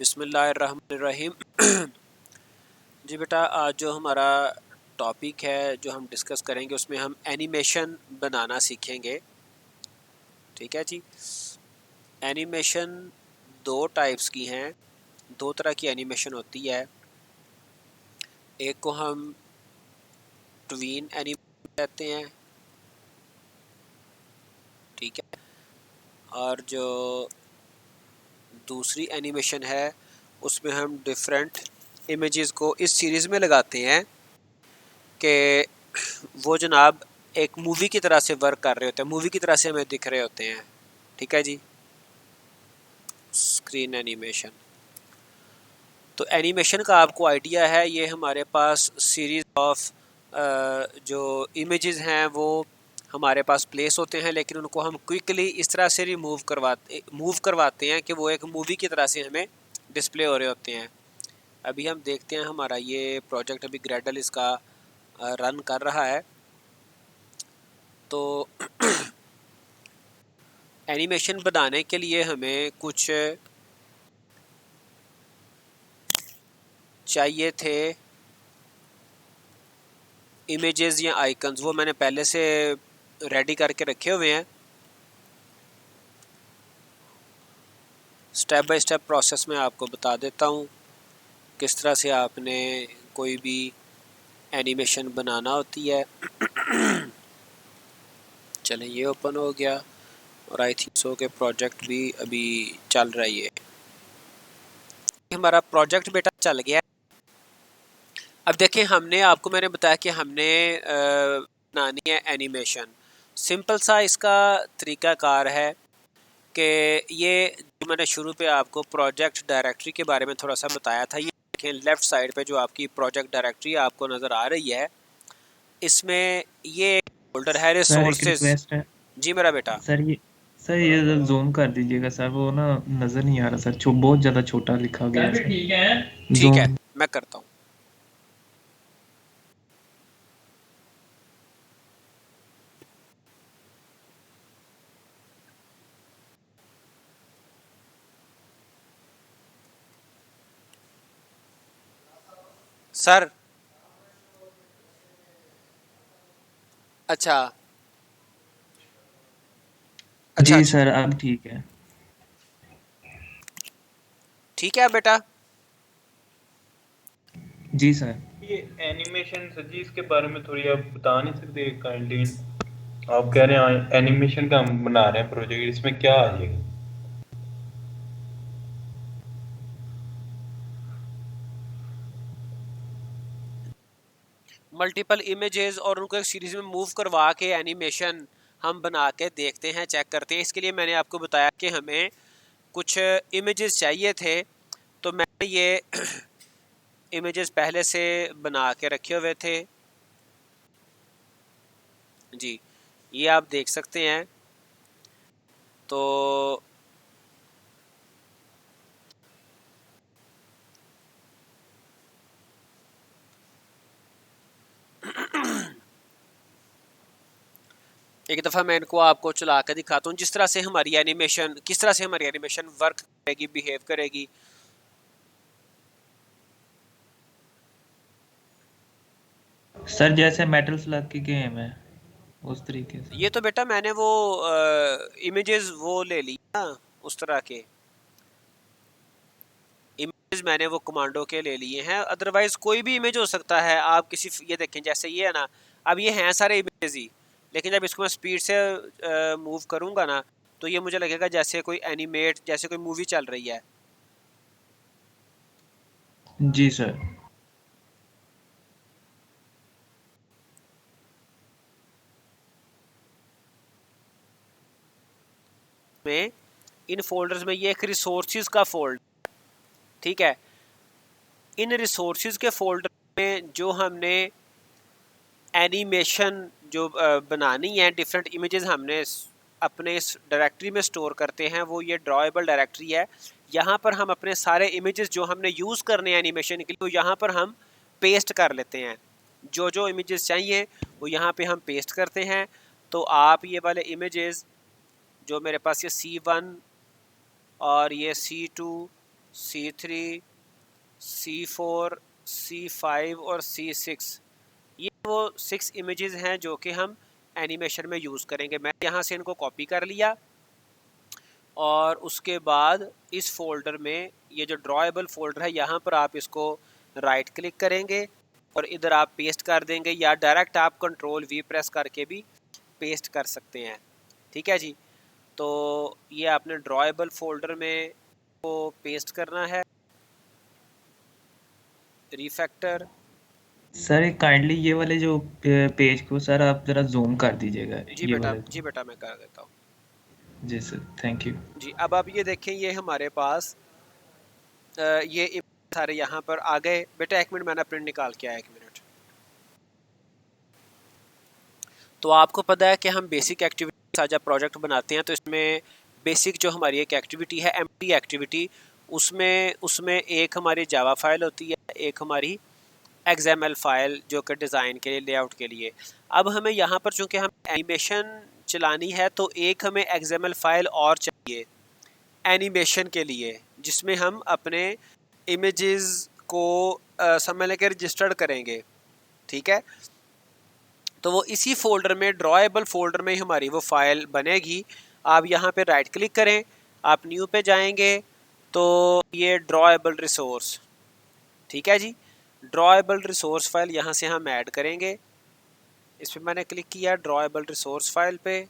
बिस्मिल्लाहिर्रहमानिर्रहीम। जी बेटा, आज जो हमारा टॉपिक है जो हम डिस्कस करेंगे उसमें हम एनिमेशन बनाना सीखेंगे। ठीक है जी। एनिमेशन दो टाइप्स की हैं, दो तरह की एनिमेशन होती है। एक को हम ट्वीन एनिमेशन कहते हैं, ठीक है, और जो दूसरी एनिमेशन है उसमें हम डिफरेंट इमेजेस को इस सीरीज़ में लगाते हैं कि वो जनाब एक मूवी की तरह से वर्क कर रहे होते हैं, मूवी की तरह से हमें दिख रहे होते हैं। ठीक है जी। स्क्रीन एनिमेशन, तो एनिमेशन का आपको आइडिया है, ये हमारे पास सीरीज़ ऑफ जो इमेजेस हैं वो हमारे पास प्लेस होते हैं, लेकिन उनको हम क्विकली इस तरह से मूव करवाते हैं कि वो एक मूवी की तरह से हमें डिस्प्ले हो रहे होते हैं। अभी हम देखते हैं, हमारा ये प्रोजेक्ट अभी ग्रेडल इसका रन कर रहा है। तो एनिमेशन बनाने के लिए हमें कुछ चाहिए थे इमेजेस या आइकन्स, वो मैंने पहले से रेडी करके रखे हुए हैं। स्टेप बाय स्टेप प्रोसेस में आपको बता देता हूँ किस तरह से आपने कोई भी एनिमेशन बनाना होती है। चलें, ये ओपन हो गया और आई थिंक सो के प्रोजेक्ट भी अभी चल रहा है। हमारा प्रोजेक्ट बेटा चल गया। अब देखें, हमने आपको मैंने बताया कि हमने बनानी है एनिमेशन। सिंपल सा इसका तरीक़ाकार है कि ये जो मैंने शुरू पे आपको प्रोजेक्ट डायरेक्टरी के बारे में थोड़ा सा बताया था, ये देखें लेफ़्ट साइड पे जो आपकी प्रोजेक्ट डायरेक्टरी आपको नज़र आ रही है, इसमें ये एक फोल्डर है सर एक रिसोर्सेज। रिक्वेस्ट है। जी मेरा बेटा। सर ये जूम कर दीजिएगा सर, वो ना नजर नहीं आ रहा सर, बहुत ज्यादा छोटा लिखा गया है सर। ठीक है, ठीक है, जूम। मैं करता हूँ। सर अच्छा अच्छा जी अच्छा, सर अब ठीक है। ठीक है बेटा। जी सर। ये एनिमेशन सर जी, इसके बारे में थोड़ी आप बता नहीं सकते काइंडली? आप कह रहे हैं एनिमेशन का हम बना रहे हैं प्रोजेक्ट, इसमें क्या आ जाएगा? मल्टीपल इमेजेस और उनको एक सीरीज में मूव करवा के एनिमेशन हम बना के देखते हैं, चेक करते हैं। इसके लिए मैंने आपको बताया कि हमें कुछ इमेजेस चाहिए थे, तो मैंने ये इमेजेस पहले से बना के रखे हुए थे जी, ये आप देख सकते हैं। तो एक दफ़ा मैं इनको आपको चला कर दिखाता हूँ जिस तरह से हमारी एनिमेशन, किस तरह से हमारी एनिमेशन वर्क करेगी, बिहेव करेगी। सर जैसे मेटल स्लग की गेम है उस तरीके से। ये तो बेटा मैंने वो इमेजेस वो ले ली ना, उस तरह के इमेज मैंने वो कमांडो के ले लिए हैं। अदरवाइज कोई भी इमेज हो सकता है। आप किसी, ये देखें जैसे ये है ना, अब ये हैं सारे इमेज ही, लेकिन जब इसको मैं स्पीड से मूव करूंगा ना, तो ये मुझे लगेगा जैसे कोई एनिमेट, जैसे कोई मूवी चल रही है। जी सर। में इन फोल्डर्स में ये एक रिसोर्सेज का फोल्डर, ठीक है। इन रिसोर्सेज के फोल्डर में जो हमने एनिमेशन जो बनानी है, डिफरेंट इमेजेस हमने अपने इस डायरेक्टरी में स्टोर करते हैं, वो ये ड्रॉएबल डायरेक्टरी है। यहाँ पर हम अपने सारे इमेजेस जो हमने यूज़ करने हैं एनिमेशन के लिए, वो यहाँ पर हम पेस्ट कर लेते हैं। जो जो इमेजेस चाहिए वो यहाँ पे हम पेस्ट करते हैं। तो आप ये वाले इमेजेस जो मेरे पास, ये C1 और ये C2 C3, C4, C5 और C6, ये वो 6 इमेजेस हैं जो कि हम एनिमेशन में यूज़ करेंगे। मैं यहाँ से इनको कॉपी कर लिया और उसके बाद इस फोल्डर में, ये जो ड्रॉएबल फोल्डर है, यहाँ पर आप इसको राइट क्लिक करेंगे और इधर आप पेस्ट कर देंगे, या डायरेक्ट आप Ctrl+V प्रेस करके भी पेस्ट कर सकते हैं। ठीक है जी, तो ये आपने ड्रॉएबल फोल्डर में को पेस्ट करना है। रिफैक्टर, सर काइंडली ये वाले जो पेज को सर आप जरा जूम कर दीजिएगा, जी ये बेटा, वाले। जी बेटा मैं कर देता हूँ जी सर, थैंक यू। जी। अब आप ये देखें, ये हमारे पास ये सारे यहाँ पर आ गए। बेटा 1 मिनट, मैंने प्रिंट निकाल के आया, 1 मिनट। तो आपको पता है कि हम बेसिक एक्टिविटी जब प्रोजेक्ट बनाते हैं तो इसमें बेसिक जो हमारी एक एक्टिविटी है, एम्प्टी एक्टिविटी, उसमें एक हमारी जावा फाइल होती है, एक हमारी XML फाइल जो कि डिज़ाइन के लिए, लेआउट के लिए। अब हमें यहाँ पर चूँकि हम एनिमेशन चलानी है तो एक हमें XML फाइल और चाहिए एनिमेशन के लिए, जिसमें हम अपने इमेजेस को समझ लें कि रजिस्टर्ड करेंगे। ठीक है, तो वो इसी फोल्डर में, ड्रॉएबल फोल्डर में हमारी वो फाइल बनेगी। आप यहाँ पे राइट क्लिक करें, आप न्यू पे जाएंगे तो ये ड्रॉएबल रिसोर्स, ठीक है जी, ड्रॉएबल रिसोर्स फाइल यहाँ से हम ऐड करेंगे। इस पर मैंने क्लिक किया, ड्रॉएबल रिसोर्स फाइल पे।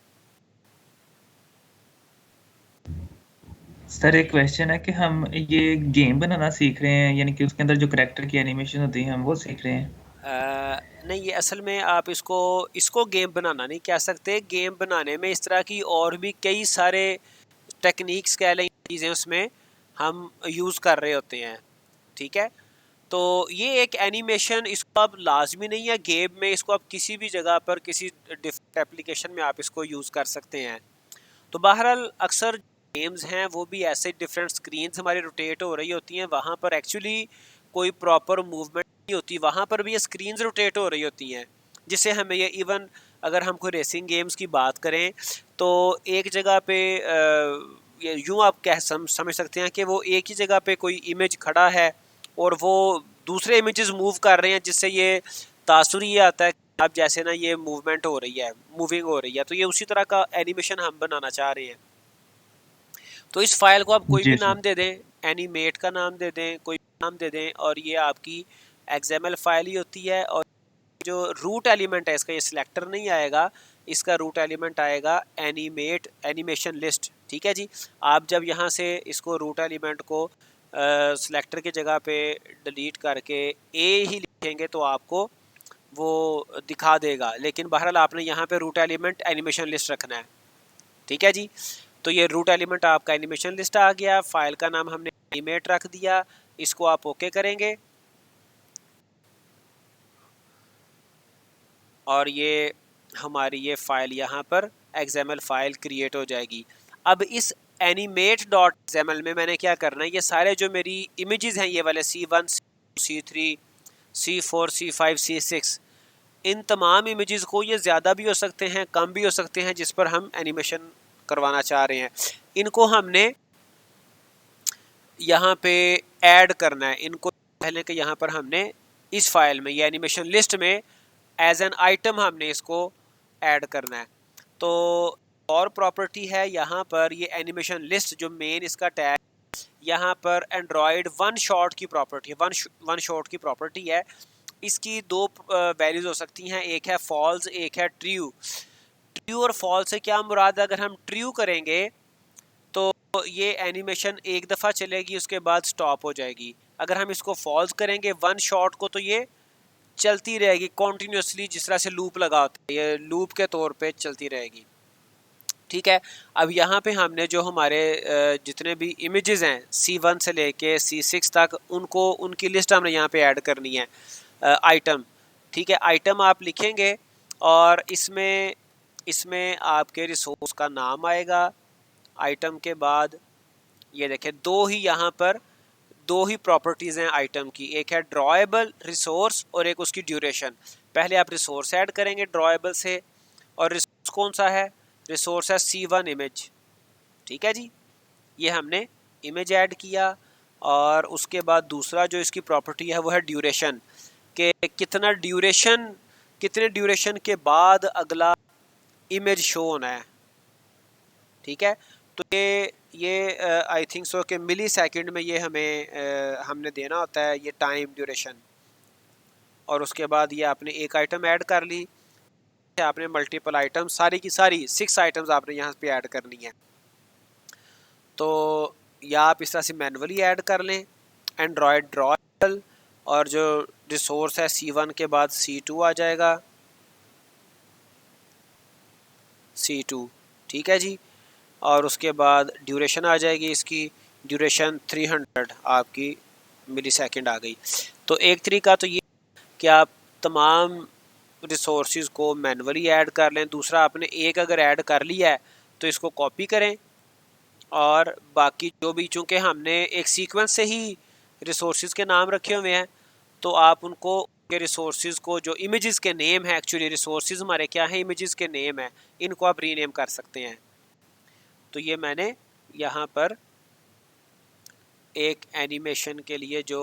सर एक क्वेश्चन है कि हम ये गेम बनाना सीख रहे हैं, यानी कि उसके अंदर जो करेक्टर की एनिमेशन होती है हम वो सीख रहे हैं? नहीं, ये असल में आप इसको गेम बनाना नहीं कह सकते। गेम बनाने में इस तरह की और भी कई सारे टेक्निक्स कह लें, चीज़ें उसमें हम यूज़ कर रहे होते हैं। ठीक है, तो ये एक एनिमेशन, इसको आप लाजमी नहीं है गेम में, इसको आप किसी भी जगह पर, किसी डिफरेंट एप्लीकेशन में आप इसको यूज़ कर सकते हैं। तो बहरहाल अक्सर गेम्स हैं वो भी ऐसे डिफरेंट स्क्रीन्स हमारी रोटेट हो रही होती हैं, वहाँ पर एक्चुअली कोई प्रॉपर मूवमेंट नहीं होती, वहाँ पर भी ये स्क्रीन्स रोटेट हो रही होती हैं, जिससे हमें ये इवन अगर हम कोई रेसिंग गेम्स की बात करें तो एक जगह पे यूँ आप समझ सकते हैं कि वो एक ही जगह पे कोई इमेज खड़ा है और वो दूसरे इमेजेस मूव कर रहे हैं, जिससे ये तासुर ये आता है अब जैसे ना ये मूवमेंट हो रही है, मूविंग हो रही है। तो ये उसी तरह का एनिमेशन हम बनाना चाह रहे हैं। तो इस फाइल को आप कोई भी जी नाम सर। दे दें, एनिमेट का नाम दे दें, कोई नाम दे दें, और ये आपकी XML फाइल ही होती है। और जो रूट एलिमेंट है इसका, ये सिलेक्टर नहीं आएगा, इसका रूट एलिमेंट आएगा एनिमेशन लिस्ट। ठीक है जी, आप जब यहाँ से इसको रूट एलिमेंट को सिलेक्टर की जगह पे डिलीट करके ए ही लिखेंगे तो आपको वो दिखा देगा, लेकिन बहरहाल आपने यहाँ पे रूट एलिमेंट एनिमेशन लिस्ट रखना है। ठीक है जी, तो ये रूट एलिमेंट आपका एनिमेशन लिस्ट आ गया, फाइल का नाम हमने एनिमेट रख दिया, इसको आप ओके करेंगे और ये हमारी ये फाइल यहाँ पर XML फाइल क्रिएट हो जाएगी। अब इस animate.xml में मैंने क्या करना है, ये सारे जो मेरी इमेजेस हैं, ये वाले C1, C3, C4, C5, C6, इन तमाम इमेजेस को, ये ज़्यादा भी हो सकते हैं, कम भी हो सकते हैं, जिस पर हम एनिमेशन करवाना चाह रहे हैं, इनको हमने यहाँ पे ऐड करना है। इनको पहले के यहाँ पर हमने इस फाइल में, ये एनिमेशन लिस्ट में एज एन आइटम हमने इसको ऐड करना है। तो और प्रॉपर्टी है यहाँ पर, ये एनिमेशन लिस्ट जो मेन इसका टैग, यहाँ पर एंड्रॉयड वन शॉट की प्रॉपर्टी, वन शॉट की प्रॉपर्टी है। इसकी दो वैल्यूज हो सकती हैं, एक है फॉल्स, एक है ट्रू। ट्रू और फॉल्स से क्या मुराद है, अगर हम ट्रू करेंगे तो ये एनिमेशन एक दफ़ा चलेगी, उसके बाद स्टॉप हो जाएगी। अगर हम इसको फॉल्स करेंगे वन शॉट को, तो ये चलती रहेगी कॉन्टीन्यूसली, जिस तरह से लूप लगा होता है, ये लूप के तौर पे चलती रहेगी। ठीक है, अब यहाँ पे हमने जो हमारे जितने भी इमेजेस हैं C1 से लेके C6 तक, उनको, उनकी लिस्ट हमने यहाँ पे ऐड करनी है, आइटम। ठीक है, आइटम आप लिखेंगे और इसमें आपके रिसोर्स का नाम आएगा। आइटम के बाद ये देखें, दो ही प्रॉपर्टीज़ हैं आइटम की, एक है ड्रॉएबल रिसोर्स और एक उसकी ड्यूरेशन। पहले आप रिसोर्स ऐड करेंगे ड्रॉएबल से, और रिसोर्स कौन सा है, रिसोर्स है C1 इमेज। ठीक है जी, ये हमने इमेज ऐड किया। और उसके बाद दूसरा जो इसकी प्रॉपर्टी है वो है ड्यूरेशन, कि कितने ड्यूरेशन के बाद अगला इमेज शो होना है। ठीक है, तो ये आई थिंक सो कि मिली सेकेंड में ये हमने देना होता है ये टाइम ड्यूरेशन। और उसके बाद ये आपने एक आइटम ऐड कर ली, आपने मल्टीपल आइटम सारी की सारी 6 आइटम्स आपने यहाँ पे ऐड करनी है। तो या आप इस तरह से मैनुअली ऐड कर लें, एंड्रॉयड ड्रॉएबल, और जो रिसोर्स है C1 के बाद C2 आ जाएगा, C2। ठीक है जी, और उसके बाद ड्यूरेशन आ जाएगी, इसकी ड्यूरेशन 300 आपकी मिली सेकेंड आ गई। तो एक तरीका तो ये कि आप तमाम रिसोर्सेज को मैनुअली ऐड कर लें। दूसरा, आपने एक अगर ऐड कर लिया है तो इसको कॉपी करें, और बाकी जो भी, चूँकि हमने एक सीक्वेंस से ही रिसोर्सेज के नाम रखे हुए हैं, तो आप उनको के रिसोर्सेज को, जो इमेजेस के नेम है, एक्चुअली रिसोर्सेज हमारे क्या हैं, इमेजेस के नेम है, इनको आप रीनेम कर सकते हैं। तो ये मैंने यहाँ पर एक एनिमेशन के लिए जो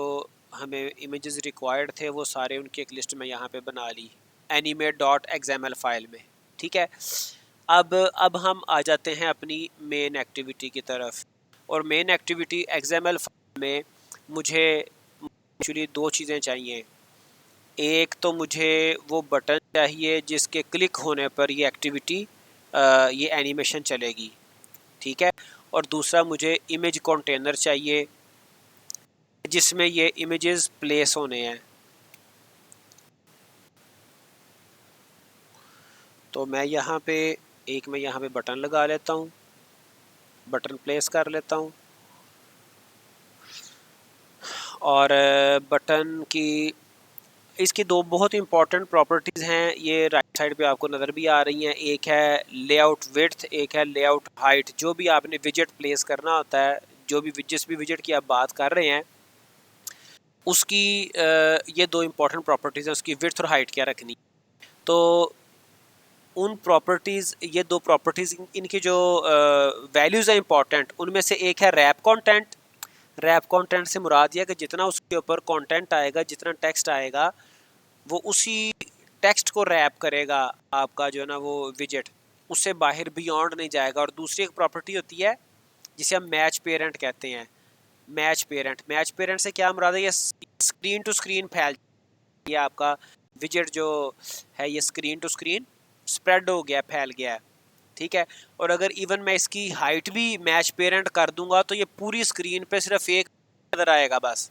हमें इमेजेस रिक्वायर्ड थे वो सारे उनकी एक लिस्ट में यहाँ पे बना ली animate.xml फाइल में। ठीक है, अब हम आ जाते हैं अपनी मेन एक्टिविटी की तरफ। और मेन एक्टिविटी XML फाइल में मुझे एक्चुअली 2 चीज़ें चाहिए। एक तो मुझे वो बटन चाहिए जिसके क्लिक होने पर ये एक्टिविटी, ये एनिमेशन चलेगी। ठीक है, और दूसरा मुझे इमेज कंटेनर चाहिए जिसमें ये इमेजेस प्लेस होने हैं। तो मैं यहाँ पे बटन लगा लेता हूँ, बटन प्लेस कर लेता हूँ, और बटन की इसकी 2 बहुत इंपॉर्टेंट प्रॉपर्टीज़ हैं, ये राइट साइड पे आपको नज़र भी आ रही हैं। एक है लेआउट विड्थ, एक है लेआउट हाइट। जो भी आपने विजेट प्लेस करना होता है, जो भी जिस भी विजेट की आप बात कर रहे हैं, उसकी ये 2 इंपॉर्टेंट प्रॉपर्टीज़ हैं, उसकी विड्थ और हाइट क्या रखनी। तो उन प्रॉपर्टीज़, ये 2 प्रॉपर्टीज़, इनकी जो वैल्यूज़ हैं इंपॉर्टेंट, उनमें से एक है रैप कंटेंट। रैप कंटेंट से मुराद यह कि जितना उसके ऊपर कंटेंट आएगा, जितना टेक्स्ट आएगा, वो उसी टेक्स्ट को रैप करेगा आपका जो है ना वो विजेट, उससे बाहर बियॉन्ड नहीं जाएगा। और दूसरी एक प्रॉपर्टी होती है जिसे हम मैच पेरेंट कहते हैं। मैच पेरेंट से क्या मुराद है, ये स्क्रीन टू स्क्रीन फैल, ये आपका विजेट जो है ये स्क्रीन टू स्क्रीन स्प्रेड हो गया, फैल गया है। ठीक है, और अगर इवन मैं इसकी हाइट भी मैच पेरेंट कर दूंगा तो ये पूरी स्क्रीन पे सिर्फ एक नजर आएगा, बस।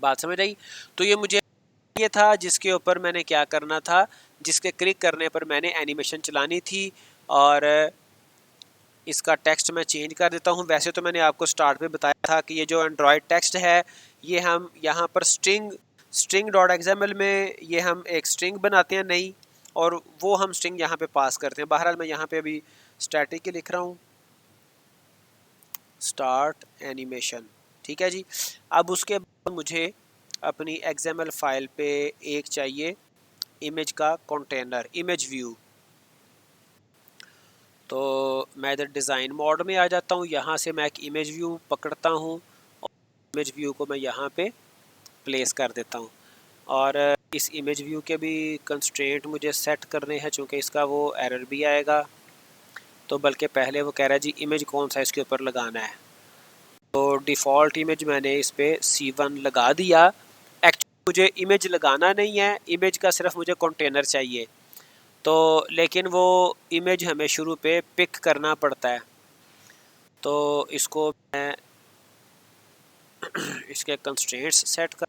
बात समझ आई? तो ये था जिसके ऊपर मैंने क्या करना था, जिसके क्लिक करने पर मैंने एनिमेशन चलानी थी। और इसका टेक्स्ट मैं चेंज कर देता हूँ। वैसे तो मैंने आपको स्टार्ट में बताया था कि ये जो एंड्रॉयड टेक्स्ट है, ये हम यहाँ पर string.xml में ये हम एक स्ट्रिंग बनाते हैं नई, और वो हम स्ट्रिंग यहाँ पे पास करते हैं। बहरहाल मैं यहाँ पे अभी स्टैटिक ही लिख रहा हूँ, स्टार्ट एनिमेशन। ठीक है जी, अब उसके बाद मुझे अपनी XML फाइल पे एक चाहिए इमेज का कंटेनर, इमेज व्यू। तो मैं इधर डिज़ाइन मोड में आ जाता हूँ, यहाँ से मैं एक इमेज व्यू पकड़ता हूँ और इमेज व्यू को मैं यहाँ पे प्लेस कर देता हूँ। और इस इमेज व्यू के भी कंस्ट्रेंट मुझे सेट करने हैं, चूँकि इसका वो एरर भी आएगा। तो बल्कि पहले वो कह रहा है जी इमेज कौन सा इसके ऊपर लगाना है, तो डिफ़ॉल्ट इमेज मैंने इस पर C1 लगा दिया। एक्चुअली मुझे इमेज लगाना नहीं है, इमेज का सिर्फ मुझे कंटेनर चाहिए। तो लेकिन वो इमेज हमें शुरू पे पिक करना पड़ता है। तो इसको मैं इसके कंस्ट्रेंट्स सेट कर,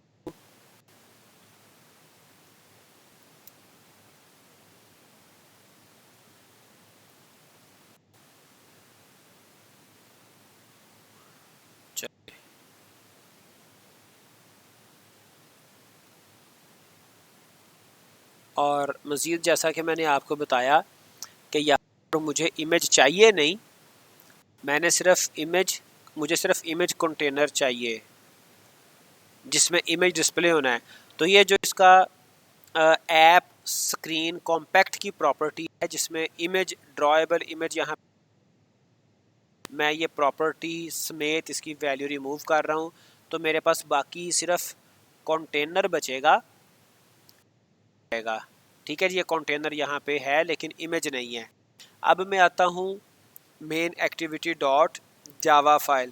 और मज़ीद जैसा कि मैंने आपको बताया कि यहाँ पर मुझे इमेज चाहिए नहीं, मुझे सिर्फ इमेज कंटेनर चाहिए जिसमें इमेज डिस्प्ले होना है। तो ये जो इसका ऐप स्क्रीन कॉम्पैक्ट की प्रॉपर्टी है, जिसमें इमेज ड्रॉएबल इमेज यहाँ मैं ये प्रॉपर्टी समेत इसकी वैल्यू रिमूव कर रहा हूँ, तो मेरे पास बाकी सिर्फ कंटेनर बचेगा। ठीक है जी, ये कंटेनर यहाँ पे है लेकिन इमेज नहीं है। अब मैं आता हूँ main activity dot Java file,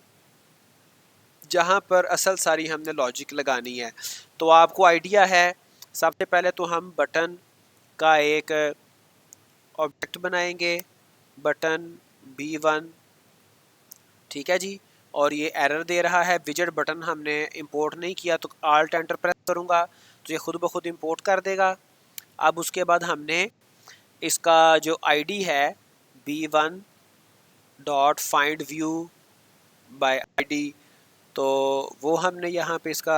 जहाँ पर असल सारी हमने लॉजिक लगानी है। तो आपको आइडिया है, सबसे पहले तो हम बटन का एक ऑब्जेक्ट बनाएंगे, बटन B1, ठीक है जी। और ये एरर दे रहा है, विजेट बटन हमने इंपोर्ट नहीं किया, तो आल्ट एंटर प्रेस करूँगा तो ये खुद ब खुद इंपोर्ट कर देगा। अब उसके बाद हमने इसका जो आईडी है B1 dot find view by ID, तो वो हमने यहाँ पे इसका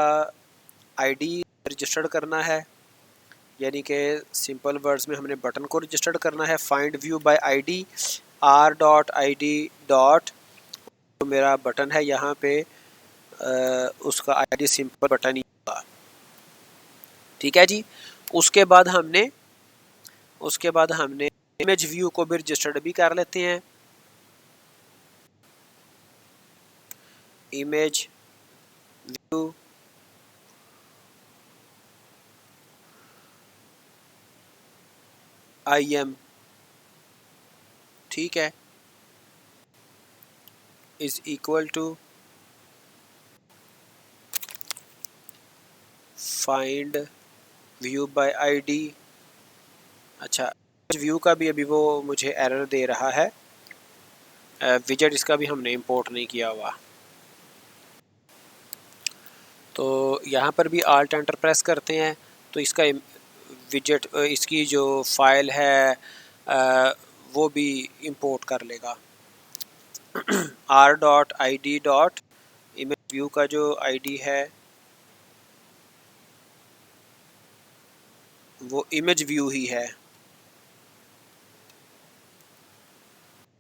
आईडी रजिस्टर्ड करना है, यानी कि सिंपल वर्ड्स में हमने बटन को रजिस्टर्ड करना है। Find view by ID r.id dot, तो मेरा बटन है यहाँ पे उसका आईडी सिंपल बटन ही होगा, ठीक है जी। उसके बाद हमने इमेज व्यू को भी रजिस्टर्ड भी कर लेते हैं। इमेज व्यू IM, ठीक है, is equal to find view by ID. अच्छा, व्यू का भी अभी वो मुझे एरर दे रहा है, विजेट इसका भी हमने इंपोर्ट नहीं किया हुआ। तो यहाँ पर भी आल्ट एंटर प्रेस करते हैं तो इसका विजेट, इसकी जो फाइल है वो भी इंपोर्ट कर लेगा। r.id डॉट इमेज व्यू का जो आईडी है वो इमेज व्यू ही है,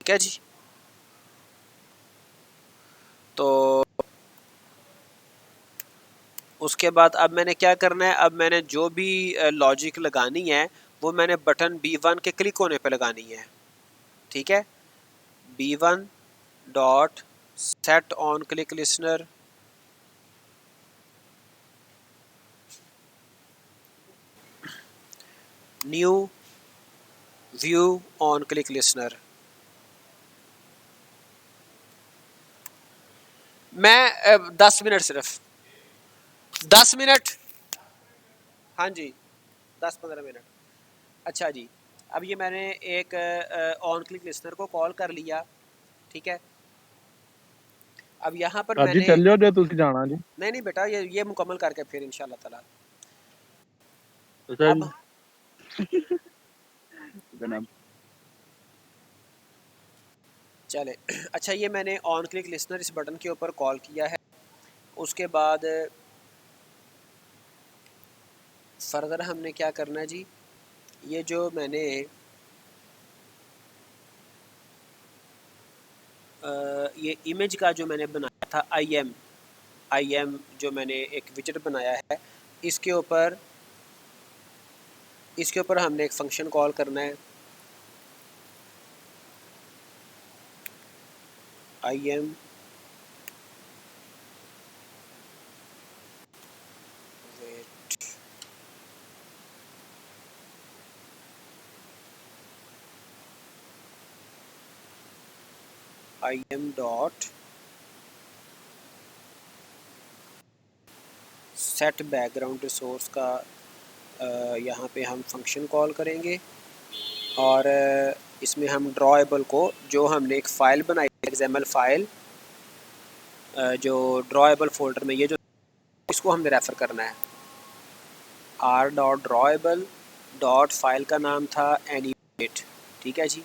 ठीक है जी। तो उसके बाद अब मैंने क्या करना है, अब मैंने जो भी लॉजिक लगानी है वो मैंने बटन B1 के क्लिक होने पे लगानी है, ठीक है। B1 dot set on click listener, new view on click listener. मैं 10 मिनट, सिर्फ 10 मिनट, हाँ जी 10-15 मिनट। अच्छा जी, अब ये मैंने एक ऑन क्लिक लिसनर को कॉल कर लिया, ठीक है। अब यहाँ पर जी मैंने चल जाओ जो तुसी जाना जी। नहीं बेटा, ये मुकम्मल करके फिर इंशाल्लाह ताला। अच्छा अब जनाब चले, अच्छा ये मैंने ऑन क्लिक लिसनर इस बटन के ऊपर कॉल किया है। उसके बाद फर्दर हमने क्या करना है जी, ये जो मैंने ये इमेज का जो मैंने बनाया था IM जो मैंने एक विजेट बनाया है, इसके ऊपर हमने एक फंक्शन कॉल करना है, IM IM dot set background resource का यहाँ पे हम फंक्शन कॉल करेंगे, और इसमें हम ड्रॉएबल को, जो हमने एक फ़ाइल बनाई XML फाइल, जो ड्रॉएबल फोल्डर में, ये जो इसको हमने रेफ़र करना है। r.drawable डॉट फाइल का नाम था एनिमेट, ठीक है जी।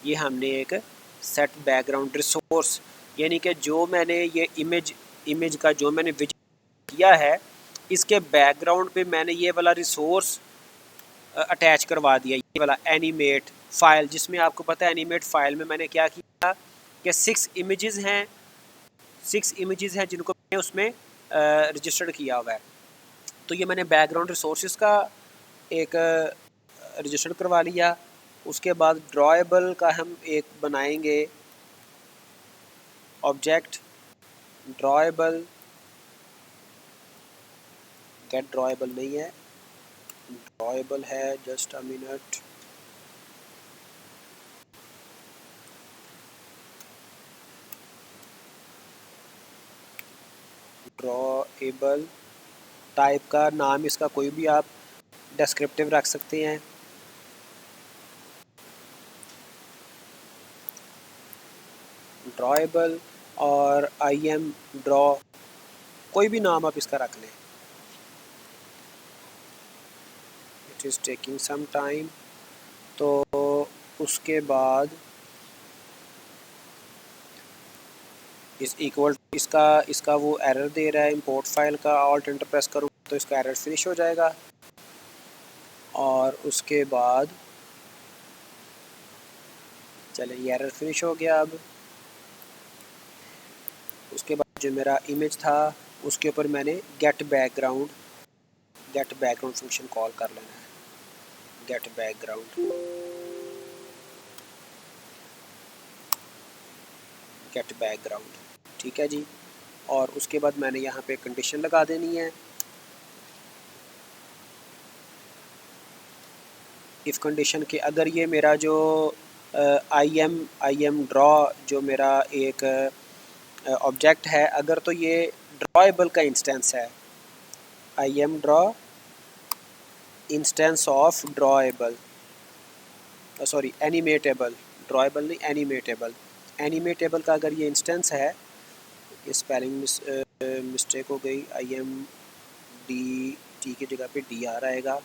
ये हमने एक सेट बैकग्राउंड रिसोर्स, यानी कि जो मैंने ये इमेज का जो मैंने विजिट किया है, इसके बैकग्राउंड पे मैंने ये वाला रिसोर्स अटैच करवा दिया, ये वाला एनिमेट फ़ाइल, जिसमें आपको पता है एनिमेट फ़ाइल में मैंने क्या किया कि 6 इमेजेस हैं जिनको मैंने उसमें रजिस्टर्ड किया हुआ है। तो ये मैंने बैकग्राउंड रिसोर्सेज का एक रजिस्टर्ड करवा लिया। उसके बाद ड्रॉएबल का हम एक बनाएंगे ऑब्जेक्ट ड्रॉएबल, गेट ड्रॉएबल नहीं है, ड्रॉएबल है, just a minute. Drawable type का नाम इसका कोई भी आप डिस्क्रिप्टिव रख सकते हैं। ड्रॉएबल और आई एम ड्रॉ, कोई भी नाम आप इसका रख लें। It is taking some time. तो उसके बाद इस इक्वल इसका वो एरर दे रहा है इंपोर्ट फाइल का, ऑल्ट एंटर प्रेस करूँ तो इसका एरर फिनिश हो जाएगा। और उसके बाद चले ये एरर फिनिश हो गया। अब उसके बाद जो मेरा इमेज था उसके ऊपर मैंने गेट बैकग्राउंड फंक्शन कॉल कर लेना है। गेट बैकग्राउंड, ठीक है जी। और उसके बाद मैंने यहाँ पे कंडीशन लगा देनी है, इफ़ कंडीशन के अगर ये मेरा जो आई एम ड्रॉ जो मेरा एक ऑब्जेक्ट है, अगर तो ये ड्रॉएबल का इंस्टेंस है, I am draw instance of drawable, sorry animatable, drawable नहीं एनिमेटेबल का अगर ये इंस्टेंस है, ये स्पेलिंग मिस्टेक हो गई, आई एम डी टी की जगह पे डी आ रहेगा।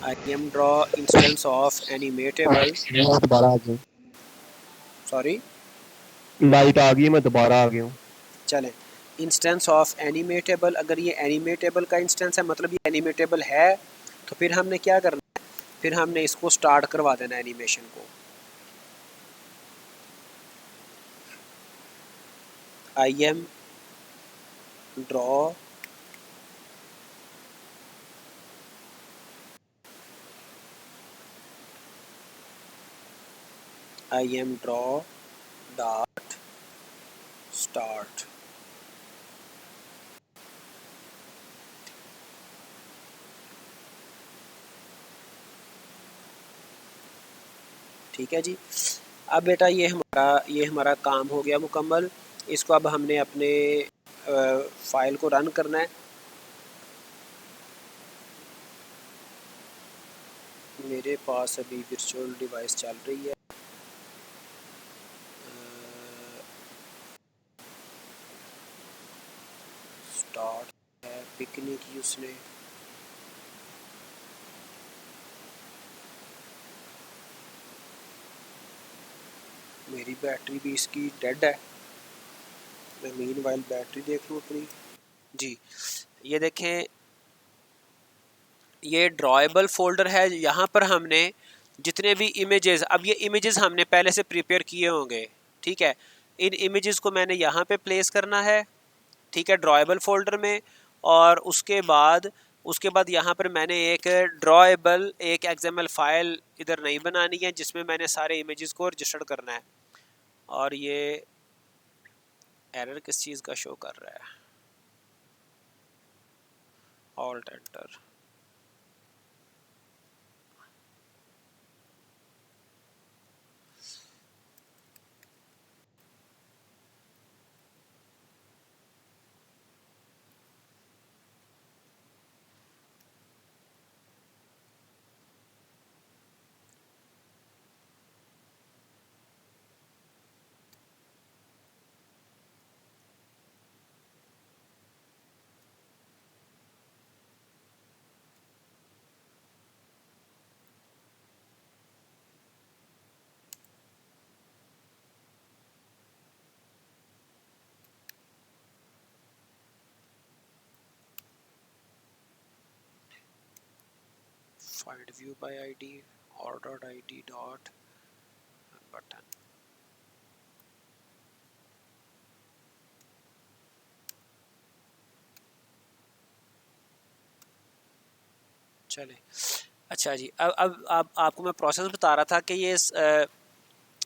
I am draw instance of animatable, दोबारा आ गया, सॉरी लाइट आ गई, मैं दोबारा आ गया हूँ। चलें, इंस्टेंस ऑफ एनिमेटेबल, अगर ये एनिमेटेबल का इंस्टेंस है मतलब ये एनिमेटेबल है, तो फिर हमने क्या करना है, फिर हमने इसको स्टार्ट करवा देना है एनिमेशन को। आई एम ड्रॉ डॉट स्टार्ट, ठीक है जी। अब बेटा ये हमारा काम हो गया मुकम्मल। इसको अब हमने अपने फाइल को रन करना है। मेरे पास अभी वर्चुअल डिवाइस चल रही है, स्टार्ट है, पिक नहीं की उसने, मेरी बैटरी भी इसकी डेड है। मैं मीनवाइल बैटरी देख लूँ अपनी जी। ये देखें, ये ड्रॉएबल फोल्डर है, यहाँ पर हमने जितने भी इमेजेस, अब ये इमेजेस हमने पहले से प्रिपेयर किए होंगे, ठीक है। इन इमेजेस को मैंने यहाँ पे प्लेस करना है, ठीक है, ड्रॉएबल फोल्डर में। और उसके बाद यहाँ पर मैंने एक ड्रॉएबल एक XML फाइल इधर नहीं बनानी है जिसमें मैंने सारे इमेजेस को रजिस्टर करना है। और ये एरर किस चीज़ का शो कर रहा है, alt enter, find view by id or dot id dot button। चले, अच्छा जी। अब आपको मैं प्रोसेस बता रहा था कि ये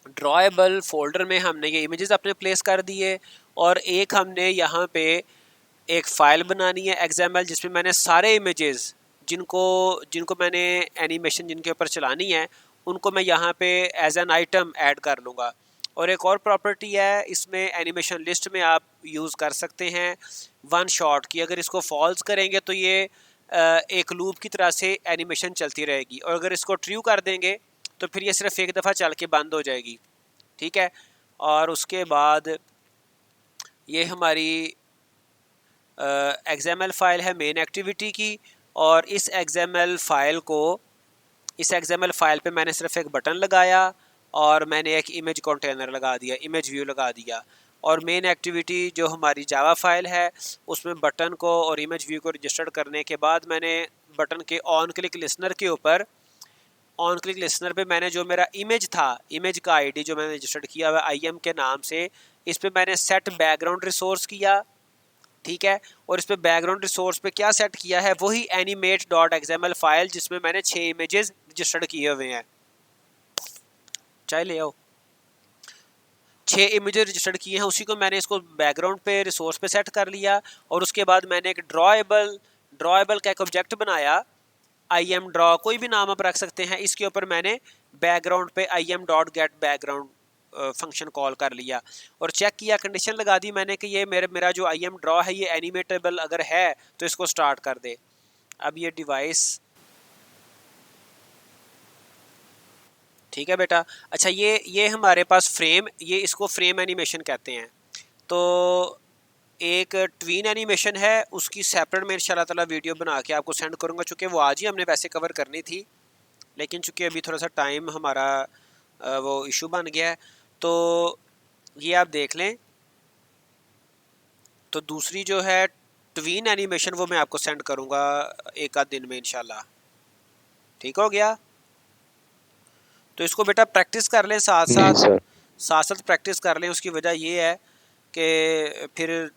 ड्रॉएबल फोल्डर में हमने ये इमेजेस अपने प्लेस कर दिए, और एक हमने यहाँ पे एक फ़ाइल बनानी है XML जिसमें मैंने सारे इमेजेस जिनको मैंने एनिमेशन जिनके ऊपर चलानी है उनको मैं यहाँ पे एज एन आइटम ऐड कर लूँगा। और एक और प्रॉपर्टी है इसमें एनिमेशन लिस्ट में आप यूज़ कर सकते हैं वन शॉट की। अगर इसको फॉल्स करेंगे तो ये एक लूप की तरह से एनिमेशन चलती रहेगी, और अगर इसको ट्रू कर देंगे तो फिर ये सिर्फ एक दफ़ा चल के बंद हो जाएगी। ठीक है, और उसके बाद ये हमारी XML फ़ाइल है मेन एक्टिविटी की, और इस XML फ़ाइल पे मैंने सिर्फ एक बटन लगाया और मैंने एक इमेज कंटेनर लगा दिया, इमेज व्यू लगा दिया। और मेन एक्टिविटी जो हमारी जावा फाइल है उसमें बटन को और इमेज व्यू को रजिस्टर्ड करने के बाद मैंने बटन के ऑन क्लिक लिसनर के ऊपर ऑन क्लिक लिसनर पे मैंने जो मेरा इमेज था, इमेज का आईडी जो मैंने रजिस्टर्ड किया हुआ IM के नाम से, इस पे मैंने सेट बैकग्राउंड रिसोर्स किया। ठीक है, और इस पे बैकग्राउंड रिसोर्स पे क्या सेट किया है, वही animate.xml फाइल जिसमें मैंने 6 इमेजेस रजिस्टर्ड किए हुए हैं। चाहे ले आओ, 6 इमेजेस रजिस्टर्ड किए हैं, उसी को मैंने इसको बैकग्राउंड पे रिसोर्स पे सेट कर लिया। और उसके बाद मैंने एक ड्रॉएबल का एक ऑब्जेक्ट बनाया, IM ड्रॉ, कोई भी नाम आप रख सकते हैं। इसके ऊपर मैंने बैकग्राउंड पे IM.getBackground फंक्शन कॉल कर लिया और चेक किया, कंडीशन लगा दी मैंने कि ये मेरा जो IM ड्रॉ है ये एनिमेटेबल अगर है तो इसको स्टार्ट कर दे। अब ये डिवाइस, ठीक है बेटा। अच्छा, ये हमारे पास फ्रेम, ये इसको फ्रेम एनिमेशन कहते हैं। तो एक ट्वीन एनिमेशन है, उसकी सेपरेट मैं इंशाल्लाह ताला वीडियो बना के आपको सेंड करूँगा, चूँकि वो आज ही हमने वैसे कवर करनी थी, लेकिन चूँकि अभी थोड़ा सा टाइम हमारा वो इशू बन गया है, तो ये आप देख लें। तो दूसरी जो है ट्वीन एनिमेशन वो मैं आपको सेंड करूँगा एक आध दिन में इंशाल्लाह। ठीक हो गया, तो इसको बेटा प्रैक्टिस कर लें, साथ साथ प्रैक्टिस कर लें। उसकी वजह ये है कि फिर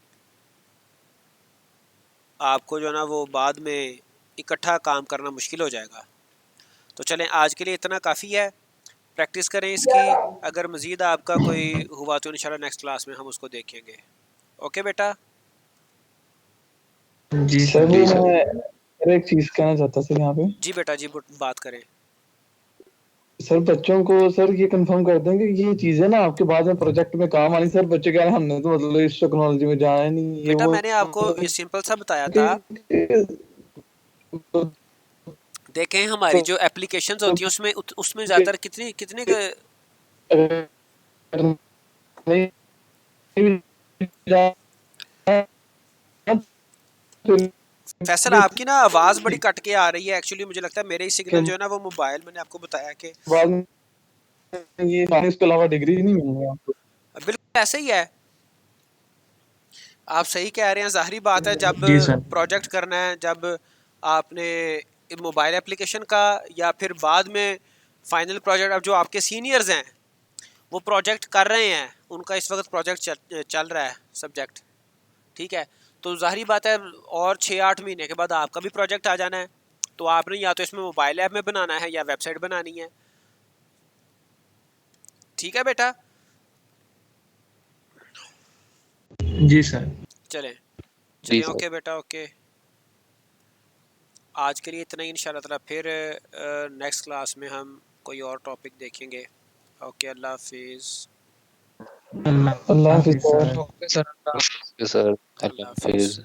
आपको जो है ना वो बाद में इकट्ठा काम करना मुश्किल हो जाएगा। तो चलें, आज के लिए इतना काफ़ी है, प्रैक्टिस करें इसकी। अगर मज़ीद आपका कोई हुआ तो इंशाल्लाह नेक्स्ट क्लास में हम उसको देखेंगे। ओके बेटा। जी सर सर। मैं एक चीज कहना चाहता सर यहाँ पे। जी बेटा, जी बात करें। सर बच्चों को सर ये कंफर्म कर देंगे कि ये चीजें ना आपके बाद में प्रोजेक्ट में काम आनी। सर बच्चे कह रहे हैं हमने तो मतलब इस टेक्नोलॉजी में जाना ही नहीं, ये बेटा वो। मैंने आपको ये सिंपल सा बताया था। देखें हमारी जो एप्लीकेशंस होती हैं उसमें ज़्यादातर कितने फैसल, आपकी ना आवाज़ बड़ी कट के आ रही है। एक्चुअली मुझे लगता है मेरे ही सिग्नल जो है ना वो मोबाइल, मैंने आपको बताया कि ये इसके अलावा डिग्री नहीं मिलेगी आपको। बिल्कुल ऐसे ही है, आप सही कह रहे हैं। ज़ाहिरी बात है, जब जी सर। प्रोजेक्ट करना है, जब आपने मोबाइल एप्लीकेशन का या फिर बाद में फाइनल प्रोजेक्ट, अब जो आपके सीनियर्स हैं वो प्रोजेक्ट कर रहे हैं, उनका इस वक्त प्रोजेक्ट चल रहा है सब्जेक्ट, ठीक है, तो ज़ाहिरी बात है और 6-8 महीने के बाद आपका भी प्रोजेक्ट आ जाना है। तो आपने या तो इसमें मोबाइल ऐप में बनाना है या वेबसाइट बनानी है। ठीक है बेटा। जी सर। चलें ओके बेटा, ओके। आज के लिए इतना ही, इंशाल्लाह ताला फिर नेक्स्ट क्लास में हम कोई और टॉपिक देखेंगे। ओके, अल्लाह हाफिज़। अल्लाह हाफिज़ सर। ओके सर, अल्लाह हाफिज़।